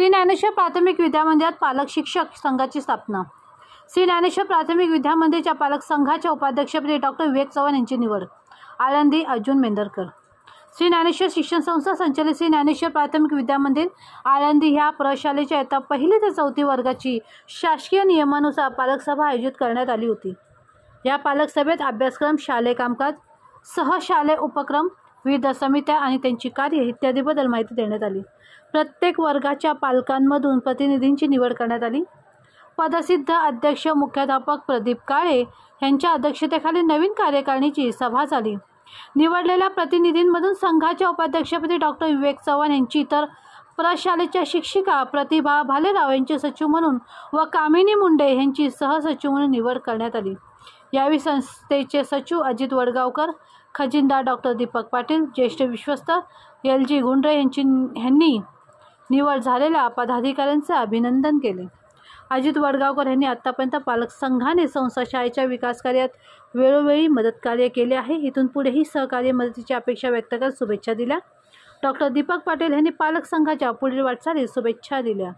श्री ज्ञानेश्वर प्राथमिक विद्यामंदिरात पालक शिक्षक संघाची स्थापना। श्री ज्ञानेश्वर प्राथमिक विद्यामंदिरच्या पालक संघाच्या उपाध्यक्षपदी डॉक्टर विवेक चव्हाण यांची निवड। आळंदी अर्जुन मेंढरकर। श्री ज्ञानेश्वर शिक्षण संस्था संचालित श्री ज्ञानेश्वर प्राथमिक विद्यामंदिर आळंदी ह्या प्रशालेच्या इयत्ता 1ली ते 4थी वर्गाची शासकीय नियमानुसार पालक सभा आयोजित करण्यात आली होती। या पालक सभेत अभ्यासक्रम, शालेय कामकाज, सहशालेय उपक्रम, विविध समित्या आणि त्यांची कार्ये इत्यादीबद्दल माहिती देण्यात आली। प्रत्येक वर्गाच्या पालकांमधून प्रतिनिधींची निवड करण्यात आली। पदसिद्ध अध्यक्ष मुख्याध्यापक प्रदीप काळे यांच्या अध्यक्षतेखाली नवीन कार्यकारिणीची सभा झाली। निवडलेल्या प्रतिनिधींमधून संघाच्या उपाध्यक्षपदी डॉक्टर विवेक चव्हाण यांची तर प्रशालेच्या शिक्षिका प्रतिभा भालेराव यांची सचिव म्हणून व कामिनी मुंडे यांची सहसचिव म्हणून निवड करण्यात आली। यावेळी संस्थेचे सचिव अजित वडगावकर, खजिनदार डॉक्टर दीपक पाटील, ज्येष्ठ विश्वस्त LG गुंडरे यांनी निवड झालेल्या पदाधिकाऱ्यांचे अभिनंदन केले। अजित वडगावकर यांनी आतापर्यंत पालक संघाने संस्था शाळेच्या विकास कार्यात वेळोवेळी मदतकार्य केले आहे। इथून पुढेही सहकार्य मदतीची अपेक्षा व्यक्त करत शुभेच्छा दिल्या। डॉक्टर दीपक पाटील यांनी पालक संघाच्या पुढील वाटचालीस शुभेच्छा दिल्या।